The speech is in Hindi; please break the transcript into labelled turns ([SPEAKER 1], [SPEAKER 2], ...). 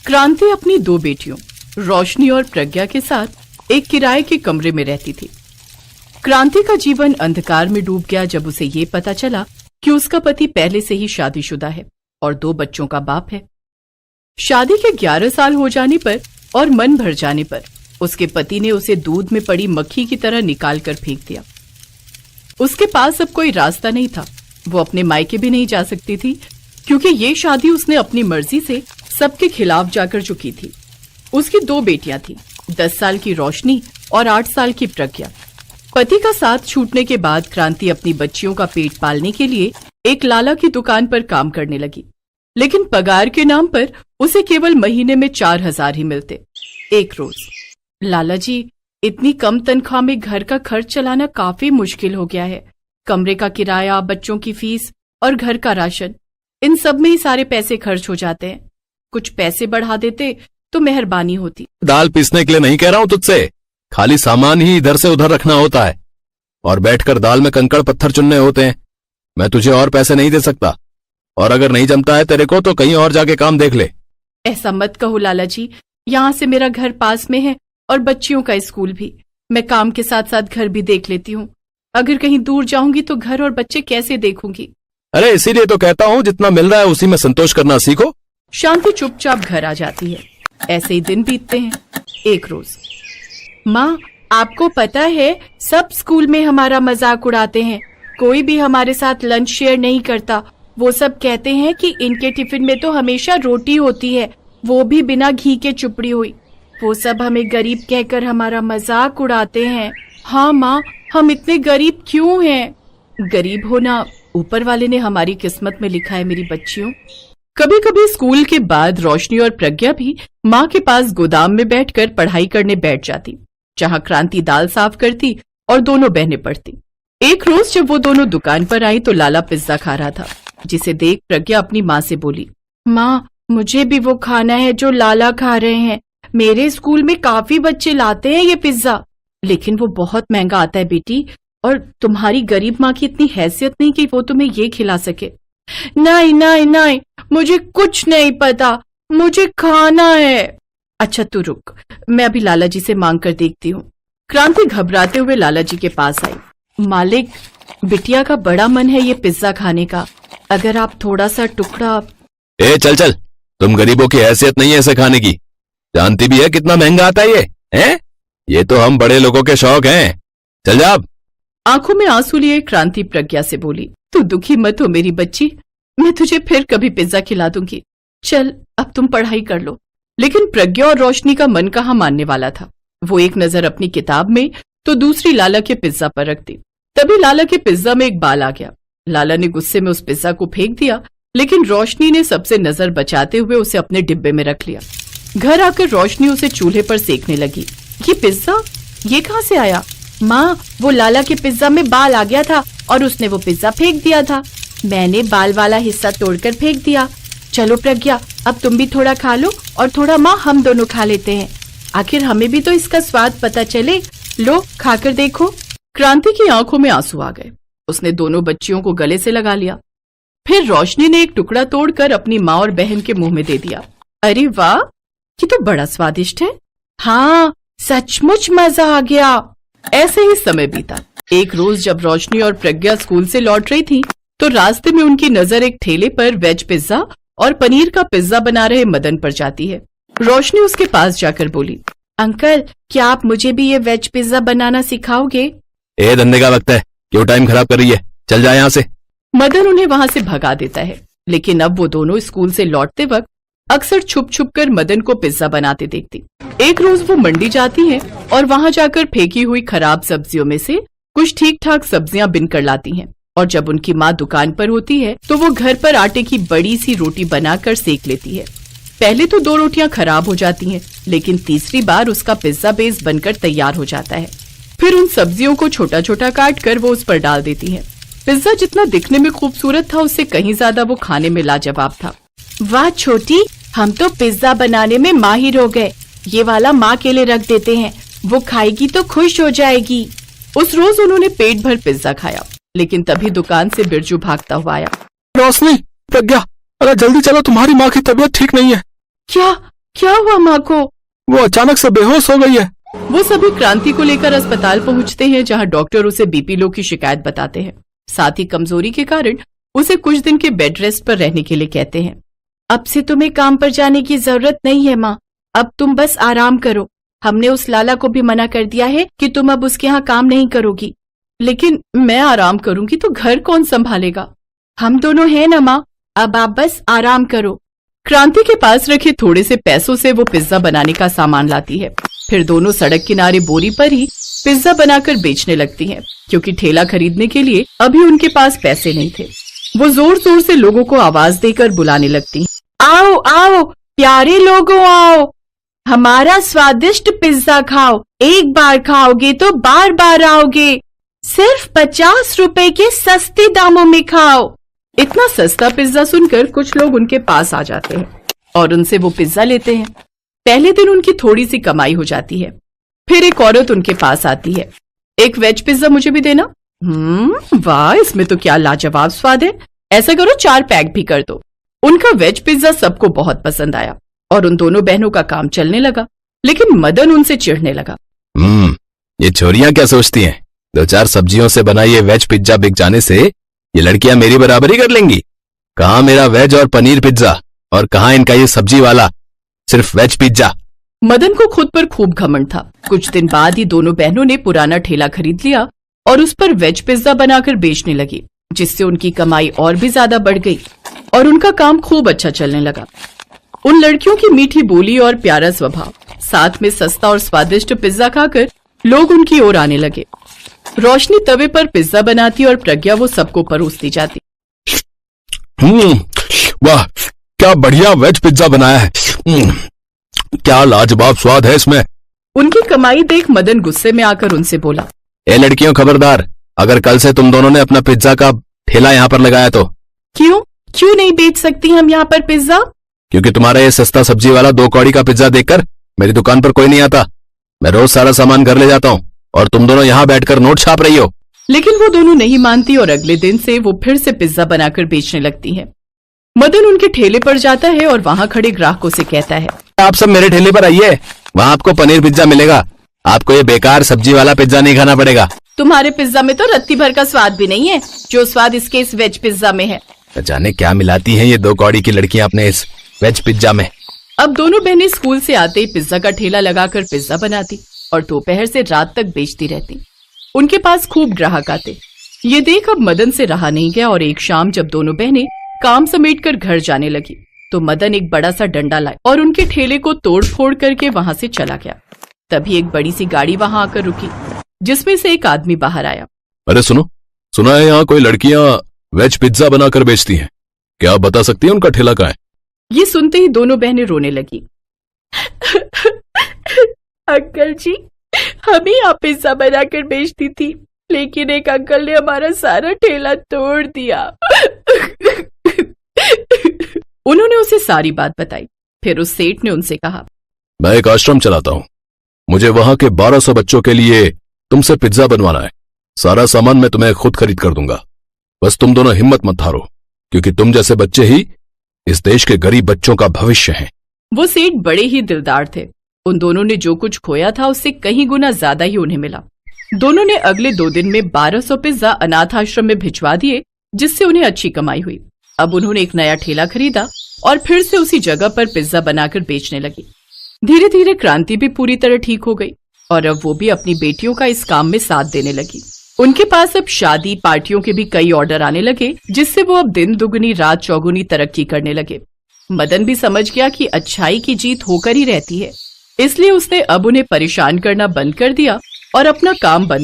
[SPEAKER 1] क्रांति अपनी दो बेटियों रोशनी और प्रज्ञा के साथ एक किराए के कमरे में रहती थी। क्रांति का जीवन अंधकार में डूब गया जब उसे ये पता चला कि उसका पति पहले से ही शादीशुदा है और 2 बच्चों का बाप है। शादी के 11 साल हो जाने पर और मन भर जाने पर उसके पति ने उसे दूध में पड़ी मक्खी की तरह निकाल कर फेंक दिया। उसके पास अब कोई रास्ता नहीं था। वो अपने मायके भी नहीं जा सकती थी क्योंकि ये शादी उसने अपनी मर्जी से सबके खिलाफ जाकर जो की थी। उसकी 2 बेटियां थी, 10 साल की रोशनी और 8 साल की प्रज्ञा। पति का साथ छूटने के बाद क्रांति अपनी बच्चियों का पेट पालने के लिए एक लाला की दुकान पर काम करने लगी, लेकिन पगार के नाम पर उसे केवल महीने में 4000 ही मिलते। एक रोज, लाला जी, इतनी कम तनख्वाह में घर का खर्च चलाना काफी मुश्किल हो गया है। कमरे का किराया, बच्चों की फीस और घर का राशन, इन सब में ही सारे पैसे खर्च हो जाते हैं। कुछ पैसे बढ़ा देते तो मेहरबानी होती।
[SPEAKER 2] दाल पीसने के लिए नहीं कह रहा हूँ तुझसे, खाली सामान ही इधर से उधर रखना होता है और बैठकर दाल में कंकड़ पत्थर चुनने होते हैं। मैं तुझे और पैसे नहीं दे सकता, और अगर नहीं जमता है तेरे को तो कहीं और जाके काम देख ले।
[SPEAKER 1] ऐसा मत कहो लाला जी, यहाँ से मेरा घर पास में है और बच्चियों का स्कूल भी। मैं काम के साथ साथ घर भी देख लेती हूँ। अगर कहीं दूर जाऊंगी तो घर और बच्चे कैसे देखूंगी?
[SPEAKER 2] अरे इसीलिए तो कहता हूँ जितना मिल रहा है उसी में संतोष करना सीखो।
[SPEAKER 1] शांति चुपचाप घर आ जाती है। ऐसे ही दिन बीतते हैं। एक रोज, माँ, आपको पता है सब स्कूल में हमारा मजाक उड़ाते हैं। कोई भी हमारे साथ लंच शेयर नहीं करता। वो सब कहते हैं कि इनके टिफिन में तो हमेशा रोटी होती है, वो भी बिना घी के चुपड़ी हुई। वो सब हमें गरीब कहकर हमारा मजाक उड़ाते हैं। हाँ माँ, हम इतने गरीब क्यों हैं? गरीब होना ऊपर वाले ने हमारी किस्मत में लिखा है मेरी बच्चियों। कभी कभी स्कूल के बाद रोशनी और प्रज्ञा भी माँ के पास गोदाम में बैठकर पढ़ाई करने बैठ जाती, जहाँ क्रांति दाल साफ करती और दोनों बहनें पढ़ती। एक रोज जब वो दोनों दुकान पर आई तो लाला पिज्जा खा रहा था, जिसे देख प्रज्ञा अपनी माँ से बोली, माँ, मुझे भी वो खाना है जो लाला खा रहे हैं। मेरे स्कूल में काफी बच्चे लाते हैं ये पिज्जा, लेकिन वो बहुत महंगा आता है बेटी, और तुम्हारी गरीब माँ की इतनी हैसियत नहीं कि वो तुम्हें ये खिला सके। नहीं नहीं नहीं, मुझे कुछ नहीं पता, मुझे खाना है। अच्छा तू रुक, मैं अभी लाला जी से मांग कर देखती हूँ। क्रांति घबराते हुए लाला जी के पास आई। मालिक, बिटिया का बड़ा मन है ये पिज्जा खाने का, अगर आप थोड़ा सा टुकड़ा।
[SPEAKER 2] ए चल चल, तुम गरीबों की हैसियत नहीं है इसे खाने की। जानती भी है कितना महंगा आता है ये, हैं? ये तो हम बड़े लोगों के शौक हैं। चल जा।
[SPEAKER 1] आंखों में आंसू लिए क्रांति प्रज्ञा से बोली, तू दुखी मत हो मेरी बच्ची, मैं तुझे फिर कभी पिज्जा खिला दूंगी। चल अब तुम पढ़ाई कर लो। लेकिन प्रज्ञा और रोशनी का मन कहाँ मानने वाला था। वो एक नजर अपनी किताब में तो दूसरी लाला के पिज्जा पर रखती। तभी लाला के पिज्जा में एक बाल आ गया। लाला ने गुस्से में उस पिज्जा को फेंक दिया, लेकिन रोशनी ने सबसे नजर बचाते हुए उसे अपने डिब्बे में रख लिया। घर आकर रोशनी उसे चूल्हे पर सेकने लगी। ये पिज्जा, ये कहाँ से आया? माँ, वो लाला के पिज्जा में बाल आ गया था और उसने वो पिज्जा फेंक दिया था। मैंने बाल वाला हिस्सा तोड़कर फेंक दिया। चलो प्रज्ञा, अब तुम भी थोड़ा खा लो और थोड़ा माँ हम दोनों खा लेते हैं, आखिर हमें भी तो इसका स्वाद पता चले। लो खाकर देखो। क्रांति की आंखों में आंसू आ गए। उसने दोनों बच्चियों को गले से लगा लिया। फिर रोशनी ने एक टुकड़ा तोड़कर अपनी माँ और बहन के मुंह में दे दिया। अरे वाह, ये तो बड़ा स्वादिष्ट है। हाँ, सचमुच मजा आ गया। ऐसे ही समय बीता। एक रोज जब रोशनी और प्रज्ञा स्कूल से लौट रही थी तो रास्ते में उनकी नजर एक ठेले पर वेज पिज्जा और पनीर का पिज्जा बना रहे मदन पर जाती है। रोशनी उसके पास जाकर बोली, अंकल, क्या आप मुझे भी ये वेज पिज्जा बनाना सिखाओगे?
[SPEAKER 2] ए धंधे का वक्त है, क्यों टाइम खराब कर रही है, चल जा यहाँ से।
[SPEAKER 1] मदन उन्हें वहाँ से भगा देता है, लेकिन अब वो दोनों स्कूल से लौटते वक्त अक्सर छुप छुप कर मदन को पिज्जा बनाते देखती। एक रोज वो मंडी जाती हैं और वहाँ जाकर फेंकी हुई खराब सब्जियों में से कुछ ठीक ठाक सब्जियां बिन कर लाती हैं, और जब उनकी माँ दुकान पर होती है तो वो घर पर आटे की बड़ी सी रोटी बनाकर सेक लेती है। पहले तो 2 रोटियां खराब हो जाती हैं, लेकिन तीसरी बार उसका पिज्जा बेस बनकर तैयार हो जाता है। फिर उन सब्जियों को छोटा छोटा काट कर वो उस पर डाल देती है। पिज्जा जितना दिखने में खूबसूरत था उससे कहीं ज्यादा वो खाने में लाजवाब था। वाह छोटी, हम तो पिज्जा बनाने में माहिर हो गए। ये वाला माँ के लिए रख देते हैं, वो खाएगी तो खुश हो जाएगी। उस रोज उन्होंने पेट भर पिज्जा खाया, लेकिन तभी दुकान से बिरजू भागता हुआ आया।
[SPEAKER 2] रोशनी, प्रज्ञा, अरे जल्दी चलो, तुम्हारी माँ की तबीयत ठीक नहीं है।
[SPEAKER 1] क्या? क्या हुआ माँ को?
[SPEAKER 2] वो अचानक से बेहोश हो गई है।
[SPEAKER 1] वो सभी क्रांति को लेकर अस्पताल पहुंचते हैं, जहां डॉक्टर उसे बीपी लो की शिकायत बताते हैं। साथ ही कमजोरी के कारण उसे कुछ दिन के बेड रेस्ट पर रहने के लिए कहते हैं। अब से तुम्हें काम पर जाने की जरूरत नहीं है माँ, अब तुम बस आराम करो। हमने उस लाला को भी मना कर दिया है कि तुम अब उसके यहाँ काम नहीं करोगी। लेकिन मैं आराम करूंगी तो घर कौन संभालेगा? हम दोनों हैं ना माँ, अब आप बस आराम करो। क्रांति के पास रखे थोड़े से पैसों से वो पिज्जा बनाने का सामान लाती है। फिर दोनों सड़क किनारे बोरी पर ही पिज्जा बनाकर बेचने लगती हैं, क्योंकि ठेला खरीदने के लिए अभी उनके पास पैसे नहीं थे। वो जोर जोर से लोगों को आवाज देकर बुलाने लगती, आओ आओ प्यारे लोगों, आओ हमारा स्वादिष्ट पिज्जा खाओ। एक बार खाओगे तो बार बार आओगे। सिर्फ 50 रुपए के सस्ते दामों में खाओ। इतना सस्ता पिज्जा सुनकर कुछ लोग उनके पास आ जाते हैं और उनसे वो पिज्जा लेते हैं। पहले दिन उनकी थोड़ी सी कमाई हो जाती है। फिर एक औरत उनके पास आती है, एक वेज पिज्जा मुझे भी देना। वाह, इसमें तो क्या लाजवाब स्वाद है। ऐसा करो 4 पैक भी कर दो। उनका वेज पिज्जा सबको बहुत पसंद आया और उन दोनों बहनों का काम चलने लगा। लेकिन मदन उनसे चिढ़ने लगा।
[SPEAKER 2] ये छोरियां क्या सोचती हैं? 2-4 सब्जियों से बना ये वेज पिज्जा बिक जाने से ये लड़कियां मेरी बराबरी कर लेंगी। कहाँ मेरा वेज और पनीर पिज्जा, और कहाँ इनका ये सब्जी वाला सिर्फ वेज पिज्जा।
[SPEAKER 1] मदन को खुद पर खूब घमंड था। कुछ दिन बाद ही दोनों बहनों ने पुराना ठेला खरीद लिया और उस पर वेज पिज्जा बनाकर बेचने लगी, जिससे उनकी कमाई और भी ज्यादा बढ़ गई और उनका काम खूब अच्छा चलने लगा। उन लड़कियों की मीठी बोली और प्यारा स्वभाव, साथ में सस्ता और स्वादिष्ट पिज्जा खाकर लोग उनकी ओर आने लगे। रोशनी तवे पर पिज्जा बनाती और प्रज्ञा वो सबको परोसती जाती।
[SPEAKER 2] वाह, क्या बढ़िया वेज पिज्जा बनाया है। क्या लाजवाब स्वाद है इसमें।
[SPEAKER 1] उनकी कमाई देख मदन गुस्से में आकर उनसे बोला,
[SPEAKER 2] ए लड़कियों, खबरदार, अगर कल से तुम दोनों ने अपना पिज्जा का ठेला यहाँ पर लगाया तो।
[SPEAKER 1] क्यों नहीं बेच सकती हम यहाँ पर पिज्जा?
[SPEAKER 2] क्योंकि तुम्हारा ये सस्ता सब्जी वाला 2 कौड़ी का पिज्जा देखकर मेरी दुकान पर कोई नहीं आता। मैं रोज सारा सामान घर ले जाता हूँ और तुम दोनों यहाँ बैठकर नोट छाप रही हो।
[SPEAKER 1] लेकिन वो दोनों नहीं मानती और अगले दिन से वो फिर से पिज्जा बनाकर बेचने लगती हैं। मदन उनके ठेले पर जाता है और वहाँ खड़े ग्राहकों से कहता है,
[SPEAKER 2] आप सब मेरे ठेले पर आइए, वहाँ आपको पनीर पिज्जा मिलेगा। आपको ये बेकार सब्जी वाला पिज्जा नहीं खाना पड़ेगा।
[SPEAKER 1] तुम्हारे पिज्जा में तो रत्ती भर का स्वाद भी नहीं है जो स्वाद इसके इस वेज पिज्जा में है।
[SPEAKER 2] जाने क्या मिलाती हैं ये 2 कौड़ी की लड़कियां अपने इस वेज पिज्जा में।
[SPEAKER 1] अब दोनों बहनें स्कूल से आते ही पिज्जा का ठेला लगाकर पिज्जा बनाती और दोपहर से रात तक बेचती रहती। उनके पास खूब ग्राहक आते। ये देख अब मदन से रहा नहीं गया और एक शाम जब दोनों बहनें काम समेटकर घर जाने लगी तो मदन एक बड़ा सा डंडा लाए और उनके ठेले को तोड़ फोड़ करके वहां से चला गया। तभी एक बड़ी सी गाड़ी वहां आकर रुकी, जिसमें से एक आदमी बाहर आया।
[SPEAKER 2] अरे सुना है यहाँ कोई लड़कियां वेज पिज्जा बनाकर बेचती हैं। क्या आप बता सकती हैं उनका ठेला कहाँ है?
[SPEAKER 1] ये सुनते ही दोनों बहनें रोने लगी। अंकल जी, हम ही यहाँ पिज्जा बनाकर बेचती थी, लेकिन एक अंकल ने हमारा सारा ठेला तोड़ दिया। उन्होंने उसे सारी बात बताई। फिर उस सेठ ने उनसे कहा,
[SPEAKER 2] मैं एक आश्रम चलाता हूँ, मुझे वहां के 1200 बच्चों के लिए तुमसे पिज्जा बनवाना है। सारा सामान मैं तुम्हें खुद खरीद कर दूंगा। बस तुम दोनों हिम्मत मत हारो, क्योंकि तुम जैसे बच्चे ही इस देश के गरीब बच्चों का भविष्य हैं।
[SPEAKER 1] वो सेठ बड़े ही दिलदार थे। उन दोनों ने जो कुछ खोया था उससे कहीं गुना ज्यादा ही उन्हें मिला। दोनों ने अगले 2 दिन में 1200 पिज्जा अनाथ आश्रम में भिजवा दिए, जिससे उन्हें अच्छी कमाई हुई। अब उन्होंने एक नया ठेला खरीदा और फिर से उसी जगह पर पिज्जा बनाकर बेचने लगी। धीरे धीरे क्रांति भी पूरी तरह ठीक हो गई और अब वो भी अपनी बेटियों का इस काम में साथ देने लगी। उनके पास अब शादी पार्टियों के भी कई ऑर्डर आने लगे, जिससे वो अब दिन दुगनी रात चौगुनी तरक्की करने लगे। मदन भी समझ गया कि अच्छाई की जीत होकर ही रहती है, इसलिए उसने अब उन्हें परेशान करना बंद कर दिया और अपना काम बंद